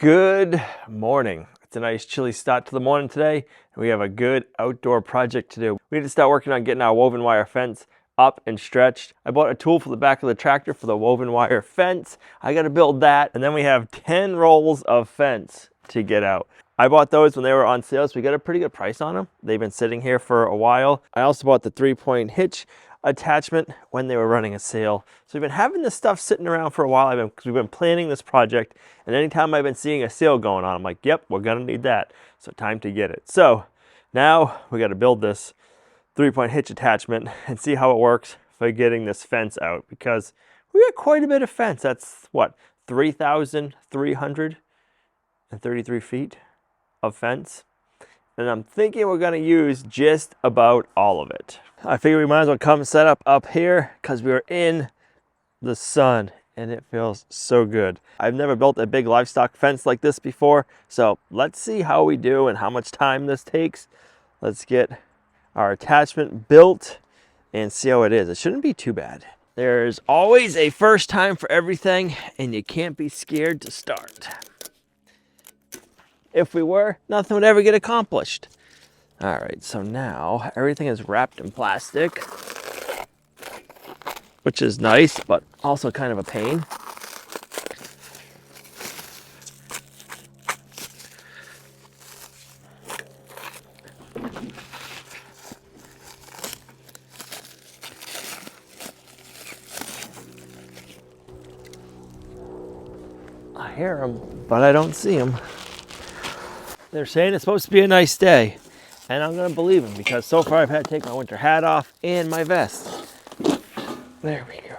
Good morning. It's a nice chilly start to the morning today, and we have a good outdoor project to do. We need to start working on getting our woven wire fence up and stretched. I bought a tool for the back of the tractor for the woven wire fence. I got to build that, and then we have 10 rolls of fence to get out. I bought those when they were on sale, so we got a pretty good price on them. They've been sitting here for a while. I also bought the 3-point hitch attachment when they were running a sale. So we've been having this stuff sitting around for a while because we've been planning this project, and anytime I've been seeing a sale going on, I'm like, yep, we're gonna need that. So time to get it. So now we got to build this 3-point hitch attachment and see how it works for getting this fence out, because we got quite a bit of fence. That's what, 3,333 feet of fence. And I'm thinking we're gonna use just about all of it. I figure we might as well come set up here because we are in the sun and it feels so good. I've never built a big livestock fence like this before, so let's see how we do and how much time this takes. Let's get our attachment built and see how it is. It shouldn't be too bad. There's always a first time for everything, and you can't be scared to start. If we were, nothing would ever get accomplished. All right, so now everything is wrapped in plastic, which is nice, but also kind of a pain. I hear them, but I don't see them. They're saying it's supposed to be a nice day, and I'm gonna believe them because so far I've had to take my winter hat off and my vest. There we go.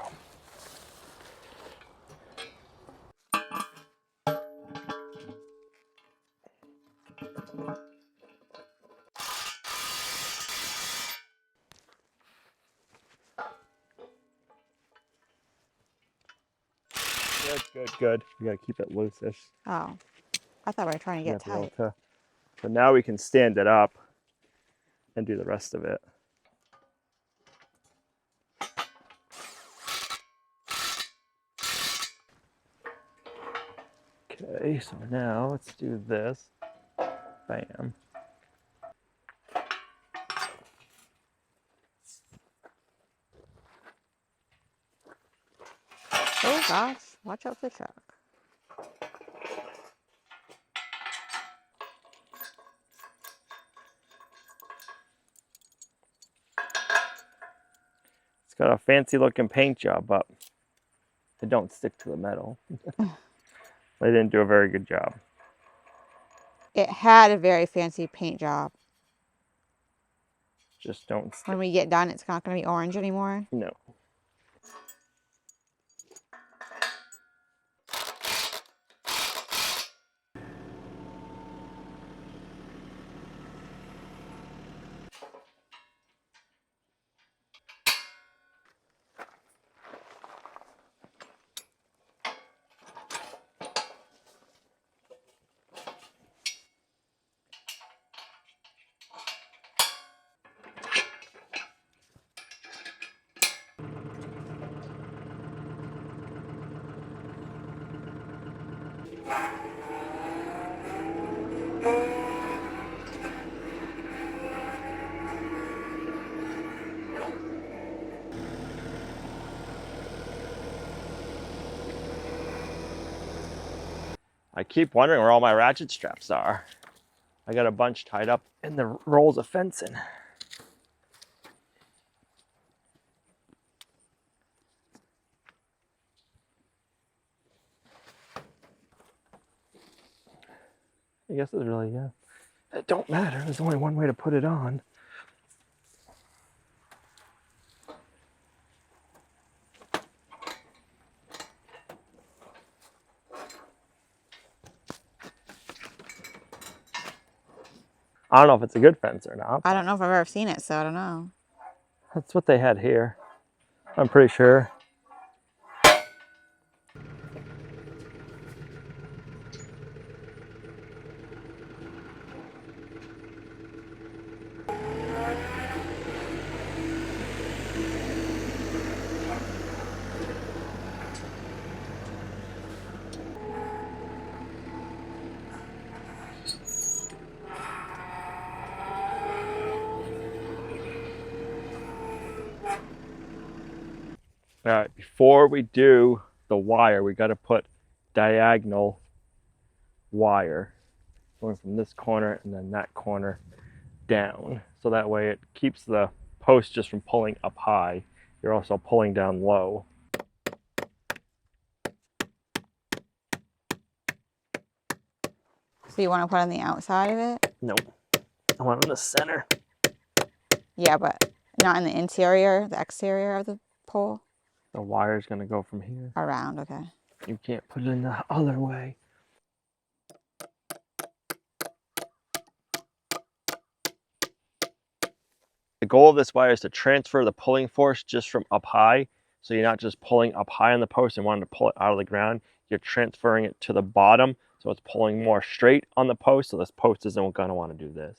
Good. We gotta keep it loose-ish. Oh, I thought we were trying to get tight. So now we can stand it up and do the rest of it. Okay, so now let's do this. Bam. Oh gosh, watch out for the shark. It's got a fancy looking paint job, but it don't stick to the metal. They didn't do a very good job. It had a very fancy paint job. Just don't stick. When we get done, it's not going to be orange anymore. No. I keep wondering where all my ratchet straps are. I got a bunch tied up in the rolls of fencing. I guess it's really, it don't matter. There's only one way to put it on. I don't know if it's a good fence or not. I don't know if I've ever seen it, so I don't know. That's what they had here. I'm pretty sure. All right, before we do the wire, we got to put diagonal wire going from this corner and then that corner down. So that way it keeps the post just from pulling up high. You're also pulling down low. So you want to put on the outside of it? Nope. I want it in the center. Yeah, but not in the interior, the exterior of the pole? The wire's going to go from here. Around, okay. You can't put it in the other way. The goal of this wire is to transfer the pulling force just from up high. So you're not just pulling up high on the post and wanting to pull it out of the ground. You're transferring it to the bottom. So it's pulling more straight on the post. So this post isn't going to want to do this.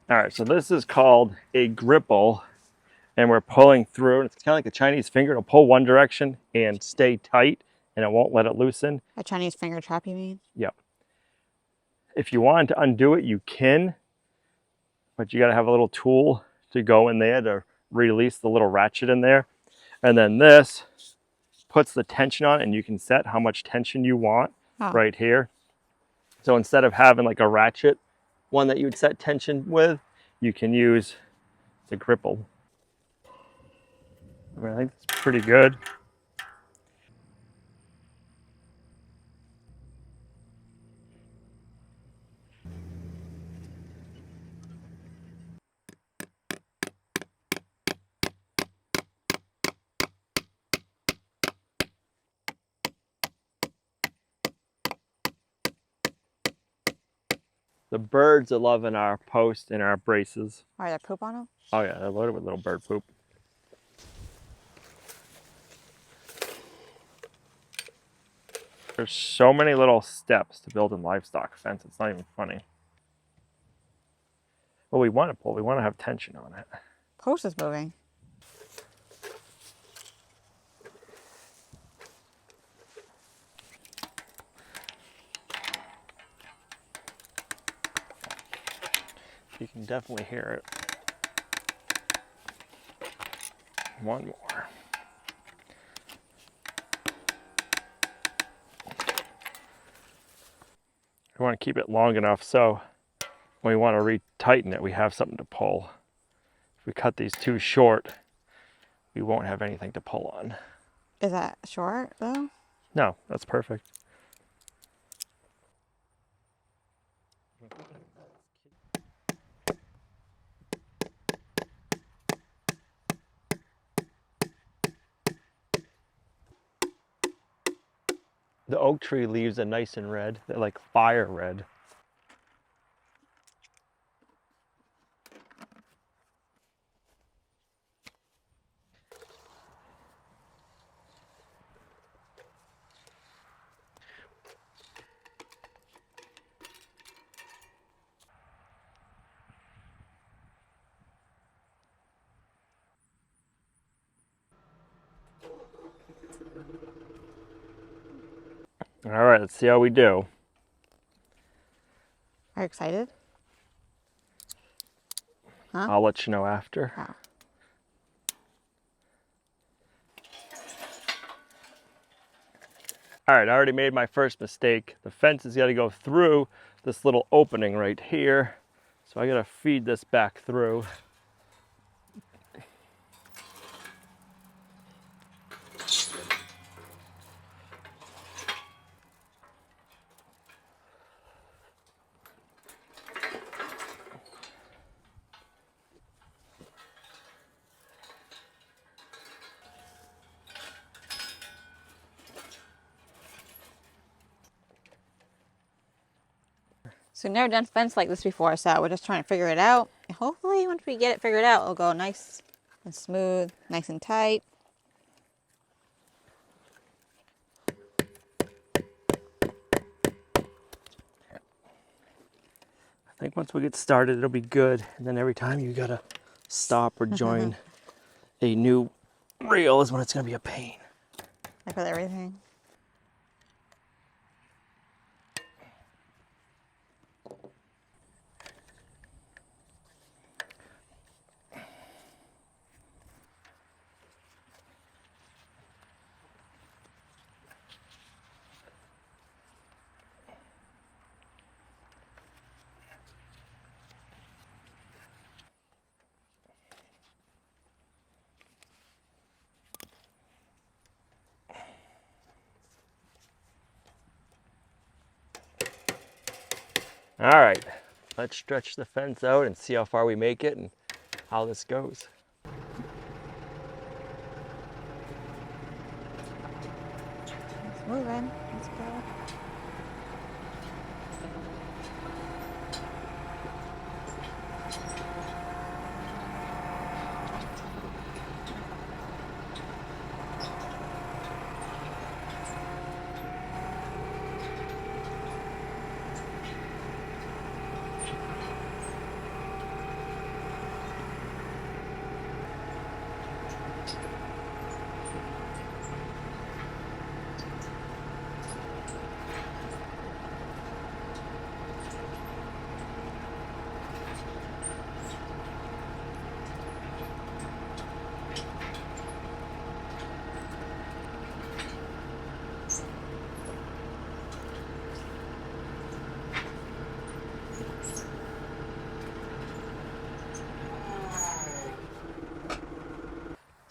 All right, so this is called a gripple, and we're pulling through. It's kind of like a Chinese finger. It'll pull one direction and stay tight, and it won't let it loosen. A Chinese finger trap, you mean? Yep. If you want to undo it, you can, but you got to have a little tool to go in there to release the little ratchet in there. And then this puts the tension on, and you can set how much tension you want right here. So instead of having like a ratchet one that you would set tension with, you can use the gripple. I think it's pretty good. The birds are loving our post and our braces. Are there poop on them? Oh yeah, they're loaded with little bird poop. There's so many little steps to building livestock fence, it's not even funny. Well, we want to pull, we want to have tension on it. Post is moving. You can definitely hear it. One more. We want to keep it long enough so when we want to retighten it, we have something to pull. If we cut these too short, we won't have anything to pull on. Is that short though? No, that's perfect. The oak tree leaves are nice and red. They're like fire red. All right, let's see how we do. Are you excited? Huh? I'll let you know after. Oh. All right, I already made my first mistake. The fence has got to go through this little opening right here. So I got to feed this back through. So we've never done fence like this before, so we're just trying to figure it out. hopefully once we get it figured out, it'll go nice and smooth, nice and tight. I think once we get started, it'll be good. And then every time you gotta stop or join a new reel is when it's gonna be a pain. Like with everything. All right, let's stretch the fence out and see how far we make it and how this goes. It's moving. Let's go.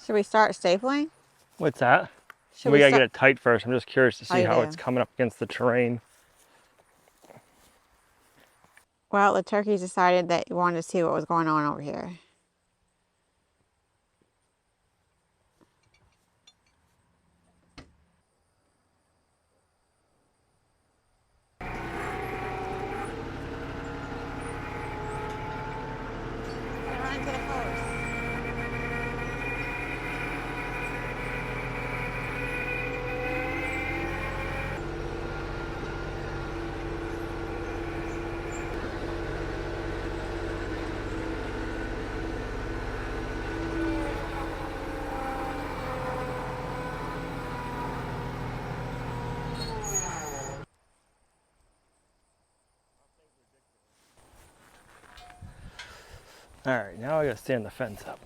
Should we start stapling? What's that? Should We gotta start? get it tight first. I'm just curious to see you how do. it's coming up against the terrain. Well, the turkeys decided that you wanted to see what was going on over here. Run into the post. All right, now I gotta stand the fence up.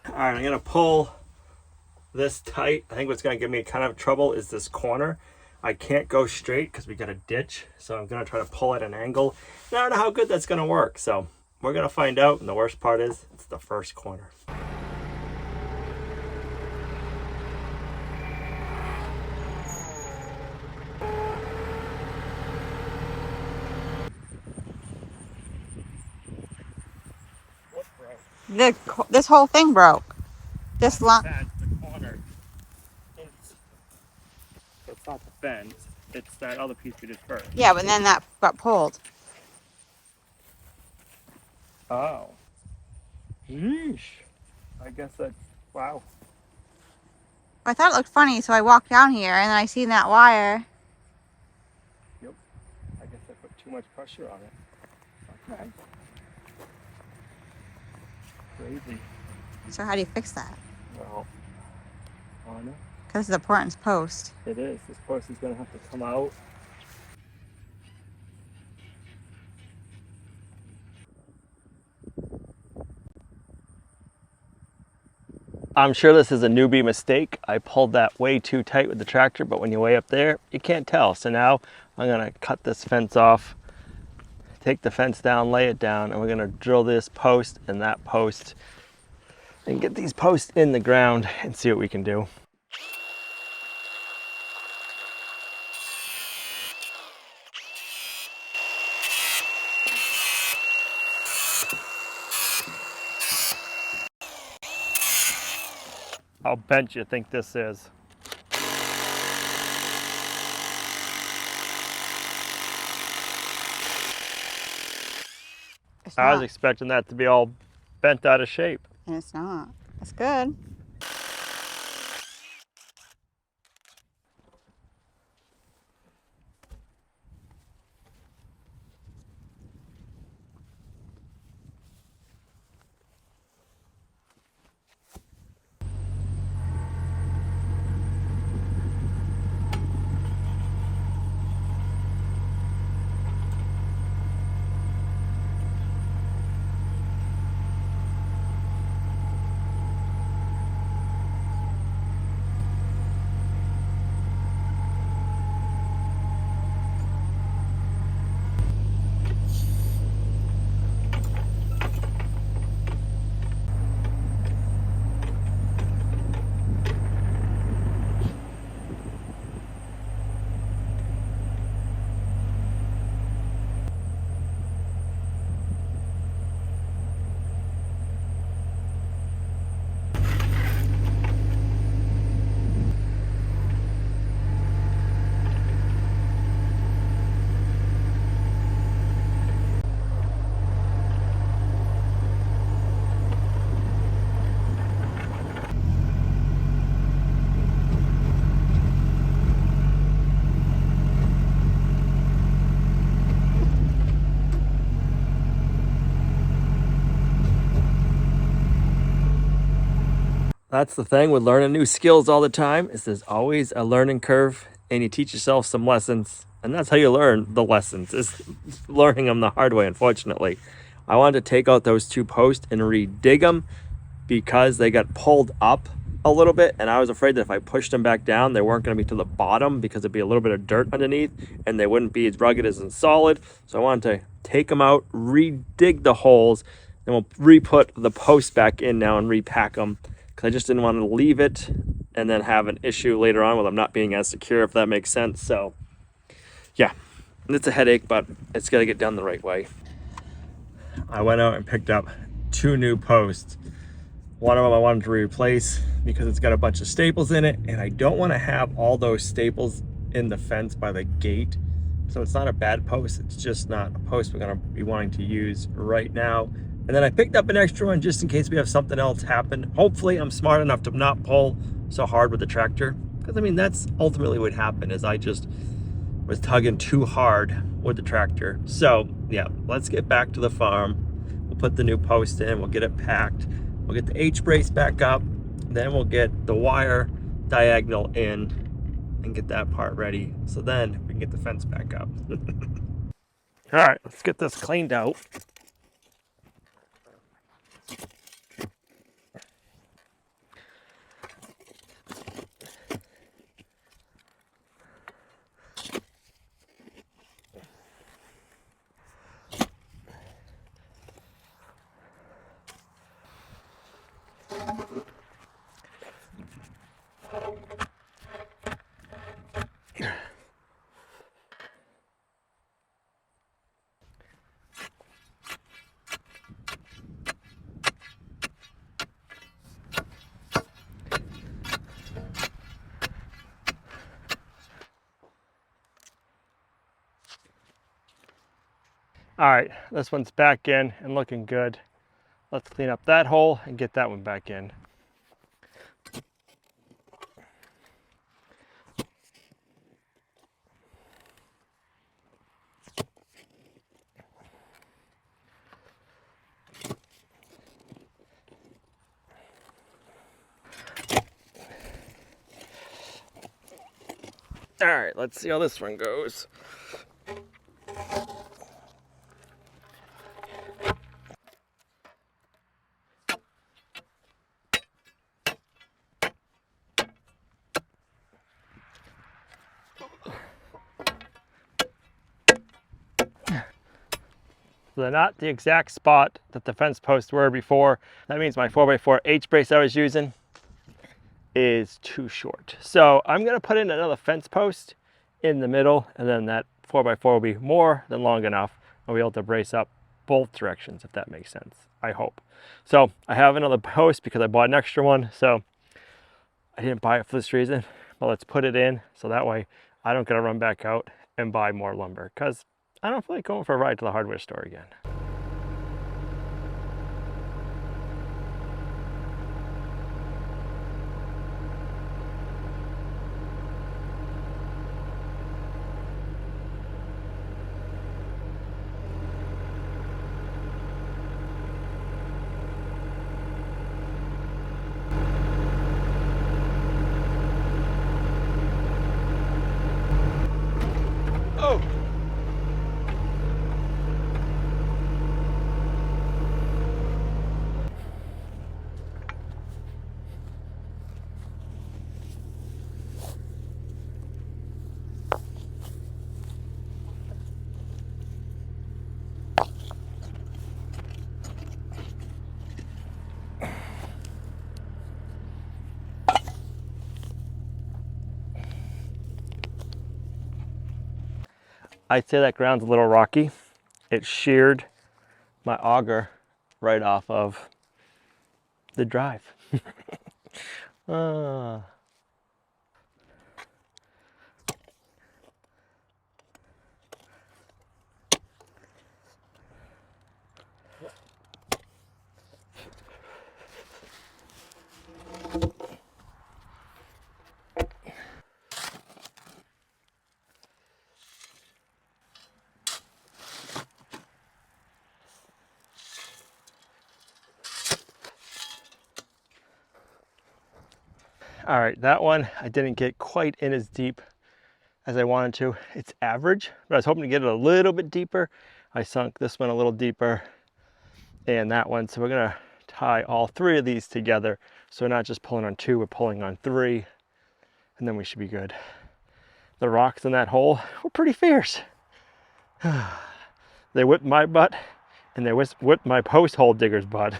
All right, I'm gonna pull this tight. I think what's gonna give me kind of trouble is this corner. I can't go straight because we got a ditch, so I'm gonna try to pull at an angle. And I don't know how good that's gonna work, so we're gonna find out. And the worst part is, it's the first corner. This whole thing broke. This line. The corner. It's not the fence. It's that other piece we did first. Yeah, but then that got pulled. Oh. Yeesh. I guess that's, wow. I thought it looked funny, so I walked down here and then I seen that wire. Yep. I guess I put too much pressure on it. Okay. Crazy. So how do you fix that? Well, on it. Because it's the importance post. It is. This post is going to have to come out. I'm sure this is a newbie mistake. I pulled that way too tight with the tractor, but when you weigh up there, you can't tell. So now I'm gonna cut this fence off, take the fence down, lay it down, and we're gonna drill this post and that post and get these posts in the ground and see what we can do. How bent you think this is? It's I was not. expecting that to be all bent out of shape. And it's not. That's good. That's the thing with learning new skills all the time is there's always a learning curve and you teach yourself some lessons. And that's how you learn the lessons, is learning them the hard way, unfortunately. I wanted to take out those two posts and re-dig them because they got pulled up a little bit. And I was afraid that if I pushed them back down, they weren't going to be to the bottom because there'd be a little bit of dirt underneath and they wouldn't be as rugged as and solid. So I wanted to take them out, re-dig the holes, and we'll re-put the posts back in now and repack them. I just didn't want to leave it and then have an issue later on with them not being as secure, if that makes sense. So yeah, it's a headache, but it's got to get done the right way. I went out and picked up 2 new posts. One of them I wanted to replace because it's got a bunch of staples in it, and I don't want to have all those staples in the fence by the gate. So it's not a bad post, it's just not a post we're going to be wanting to use right now. And then I picked up an extra one just in case we have something else happen. Hopefully I'm smart enough to not pull so hard with the tractor. Because I mean, that's ultimately what happened, is I just was tugging too hard with the tractor. So yeah, let's get back to the farm. We'll put the new post in, we'll get it packed. We'll get the H-brace back up. Then we'll get the wire diagonal in and get that part ready. So then we can get the fence back up. All right, let's get this cleaned out. All right, this one's back in and looking good. Let's clean up that hole and get that one back in. All right, let's see how this one goes. So they're not the exact spot that the fence posts were before. That means my 4x4 H-brace I was using is too short. So I'm gonna put in another fence post in the middle, and then that 4x4 will be more than long enough. I'll be able to brace up both directions, if that makes sense, I hope. So I have another post because I bought an extra one. So I didn't buy it for this reason, but let's put it in so that way I don't gotta run back out and buy more lumber, because I don't feel like going for a ride to the hardware store again. I'd say that ground's a little rocky. It sheared my auger right off of the drive. Ah. All right, that one I didn't get quite in as deep as I wanted to. It's average, but I was hoping to get it a little bit deeper. I sunk this one a little deeper and that one. So we're gonna tie all three of these together. So we're not just pulling on two, we're pulling on three, and then we should be good. The rocks in that hole were pretty fierce. They whipped my butt and they whipped my post hole digger's butt.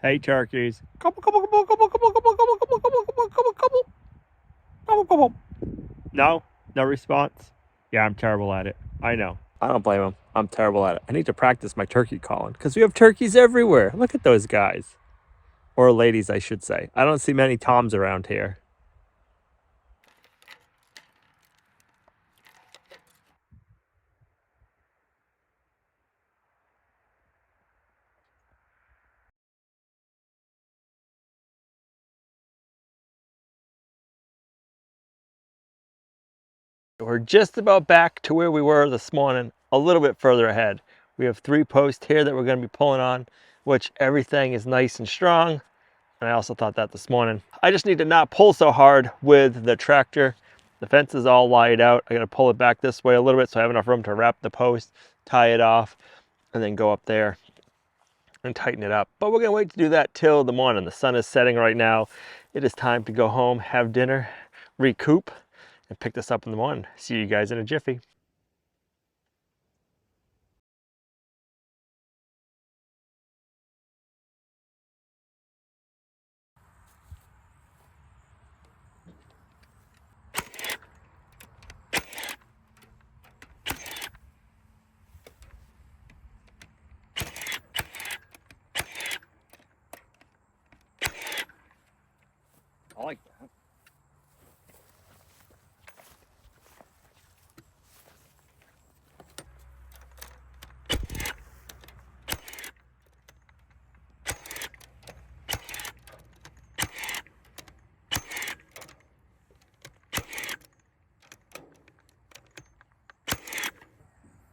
Hey turkeys. Couple, couple, couple, couple, couple, couple, couple, couple, couple, couple, couple, couple, couple, couple. No, no response. Yeah, I'm terrible at it. I know. I don't blame him. I'm terrible at it. I need to practice my turkey calling because we have turkeys everywhere. Look at those guys. Or ladies, I should say. I don't see many toms around here. We're just about back to where we were this morning, a little bit further ahead. We have 3 posts here that we're going to be pulling on, which everything is nice and strong. And I also thought that this morning. I just need to not pull so hard with the tractor. The fence is all laid out. I got to pull it back this way a little bit so I have enough room to wrap the post, tie it off, and then go up there and tighten it up. But we're going to wait to do that till the morning. The sun is setting right now. It is time to go home, have dinner, recoup, and pick this up in the morning. See you guys in a jiffy. I like that.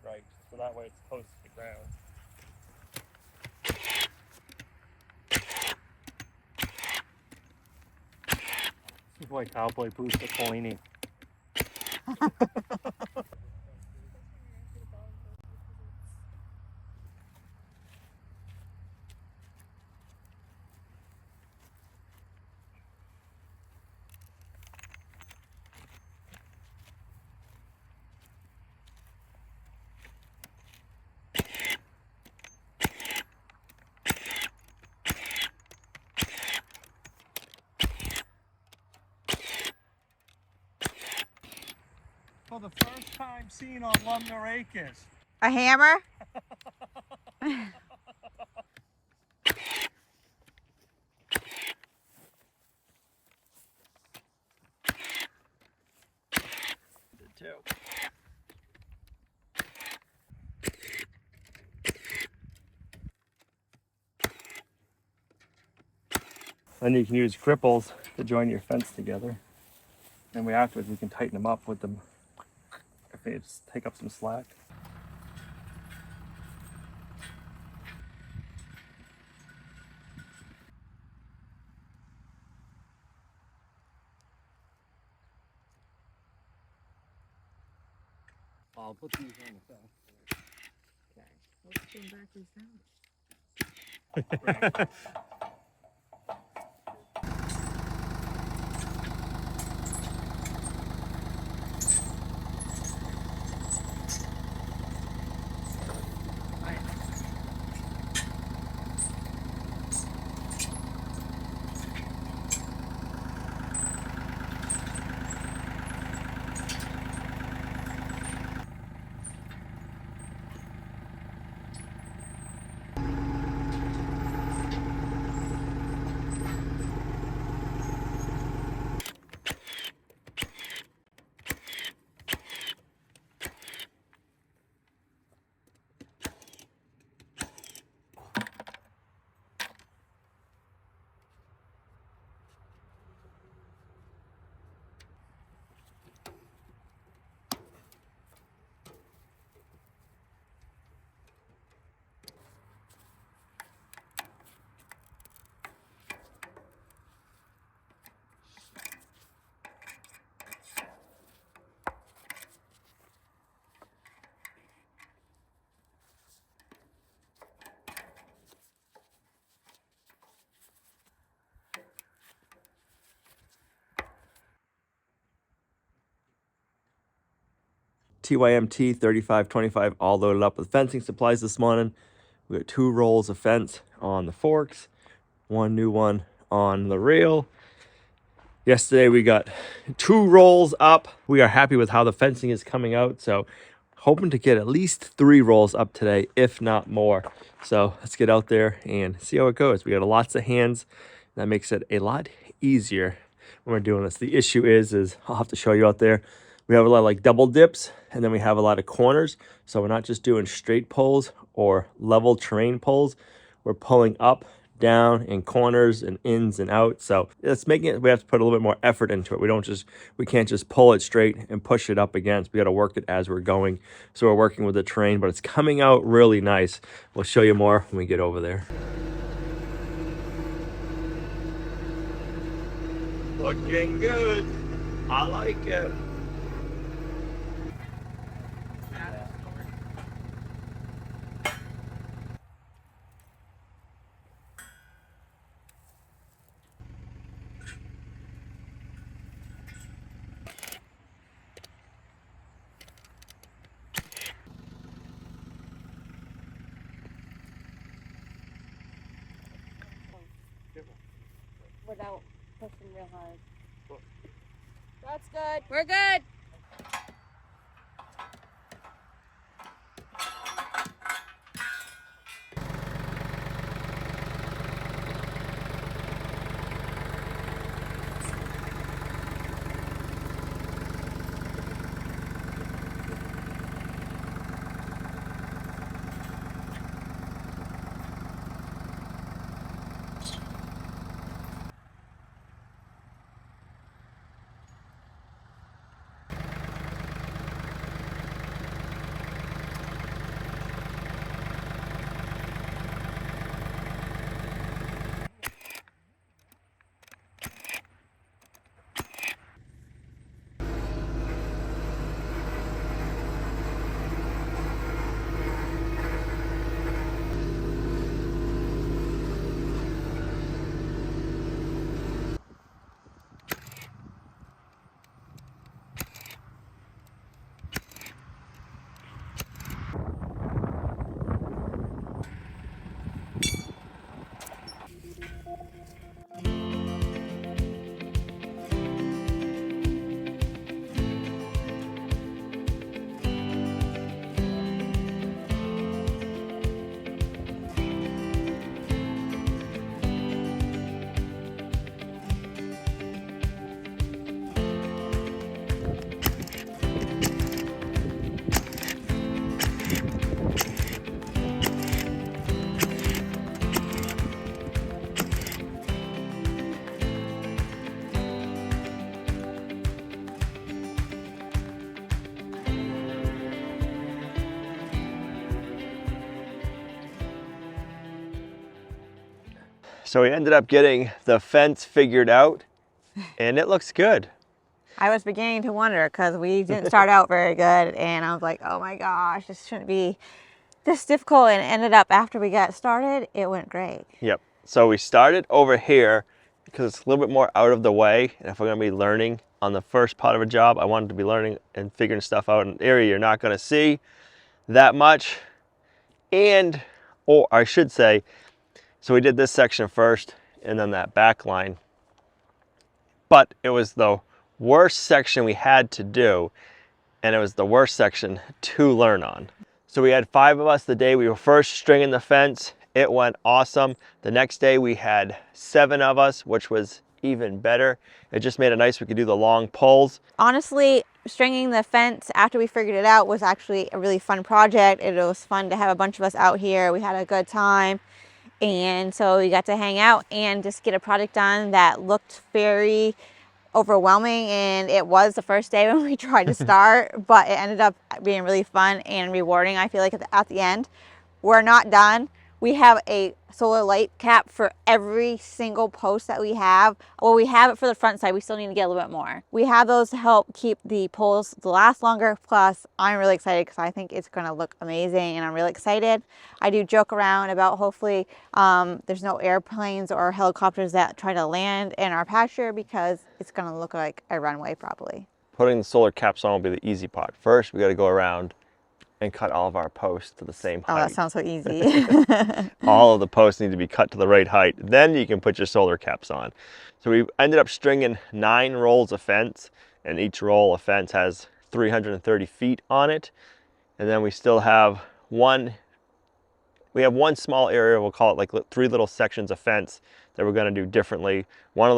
Right, so that way it's close to the ground. This is why cowboy boots are pointy. For the first time seen on Lumnah acres. A hammer? Did too. Then you can use cripples to join your fence together. And afterwards we can tighten them up with them if they just take up some slack. I'll put these on the fence. Okay. What's going backwards now? TYMT 3525 all loaded up with fencing supplies this morning. We got 2 rolls of fence on the forks, 1 new one on the rail. Yesterday we got 2 rolls up. We are happy with how the fencing is coming out, so hoping to get at least 3 rolls up today, if not more. So let's get out there and see how it goes. We got lots of hands. That makes it a lot easier when we're doing this. The issue is I'll have to show you out there. We have a lot of like double dips, and then we have a lot of corners. So we're not just doing straight pulls or level terrain pulls. We're pulling up, down, and corners and ins and outs. So it's making it, we have to put a little bit more effort into it. We can't just pull it straight and push it up against. We got to work it as we're going. So we're working with the terrain, but it's coming out really nice. We'll show you more when we get over there. Looking good. I like it. Without pushing real hard. That's good. We're good. So we ended up getting the fence figured out, and it looks good. I was beginning to wonder because we didn't start out very good, and I was like, oh my gosh, this shouldn't be this difficult, and ended up after we got started, it went great. Yep. So we started over here because it's a little bit more out of the way, and if we're going to be learning on the first part of a job, I wanted to be learning and figuring stuff out in an area you're not going to see that much. And, or I should say, so we did this section first and then that back line, but it was the worst section we had to do, and it was the worst section to learn on. So we had 5 of us the day we were first stringing the fence. It went awesome. The next day we had 7 of us, which was even better. It just made it nice. We could do the long pulls. Honestly, stringing the fence after we figured it out was actually a really fun project. It was fun to have a bunch of us out here. We had a good time. And so we got to hang out and just get a project done that looked very overwhelming, and it was the first day when we tried to start, but it ended up being really fun and rewarding. I feel like at the end, we're not done. We have a solar light cap for every single post that we have. Well, we have it for the front side. We still need to get a little bit more. We have those to help keep the poles to last longer. Plus, I'm really excited because I think it's going to look amazing, and I'm really excited. I do joke around about hopefully there's no airplanes or helicopters that try to land in our pasture, because it's going to look like a runway probably. Putting the solar caps on will be the easy part. First, we got to go around and cut all of our posts to the same height. Oh, that sounds so easy. All of the posts need to be cut to the right height. Then you can put your solar caps on. So we ended up stringing 9 rolls of fence, and each roll of fence has 330 feet on it. And then we still have one small area, we'll call it like 3 little sections of fence that we're going to do differently. Some of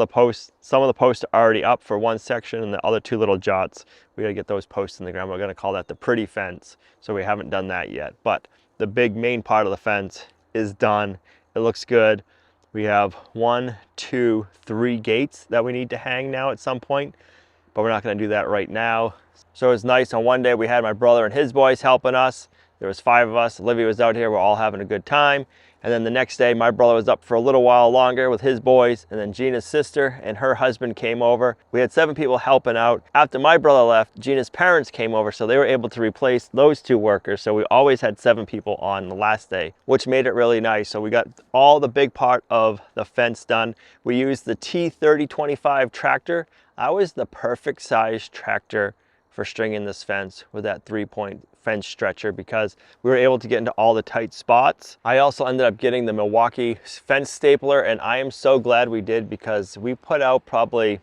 the posts are already up for one section, and the other 2 little jots, we got to get those posts in the ground. We're going to call that the pretty fence. So we haven't done that yet, but the big main part of the fence is done. It looks good. We have 1, 2, 3 gates that we need to hang now at some point, but we're not going to do that right now. So it's nice. On one day we had my brother and his boys helping us. There was 5 of us. Olivia was out here. We're all having a good time. And then the next day, my brother was up for a little while longer with his boys. And then Gina's sister and her husband came over. We had 7 people helping out. After my brother left, Gina's parents came over, so they were able to replace those 2 workers. So we always had 7 people on the last day, which made it really nice. So we got all the big part of the fence done. We used the T3025 tractor. That was the perfect size tractor for stringing this fence with that 3-point fence stretcher, because we were able to get into all the tight spots. I also ended up getting the Milwaukee fence stapler, and I am so glad we did, because we put out probably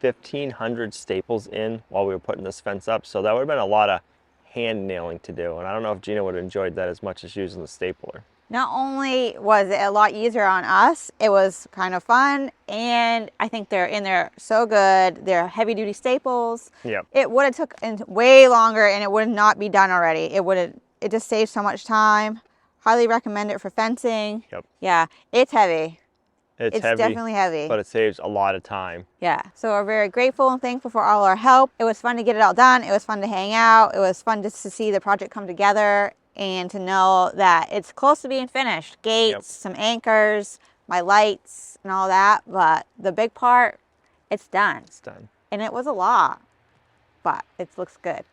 1,500 staples in while we were putting this fence up. So that would have been a lot of hand nailing to do, and I don't know if Gina would have enjoyed that as much as using the stapler. Not only was it a lot easier on us, it was kind of fun, and I think they're in there so good. They're heavy-duty staples. Yep. It would have took way longer, and it would not be done already. It just saves so much time. Highly recommend it for fencing. Yep. Yeah, it's heavy. It's heavy, definitely heavy. but it saves a lot of time. Yeah, so we're very grateful and thankful for all our help. It was fun to get it all done. It was fun to hang out. It was fun just to see the project come together, and to know that it's close to being finished. Gates, Yep. some anchors, my lights and all that, but the big part, it's done. It's done. And it was a lot, but it looks good.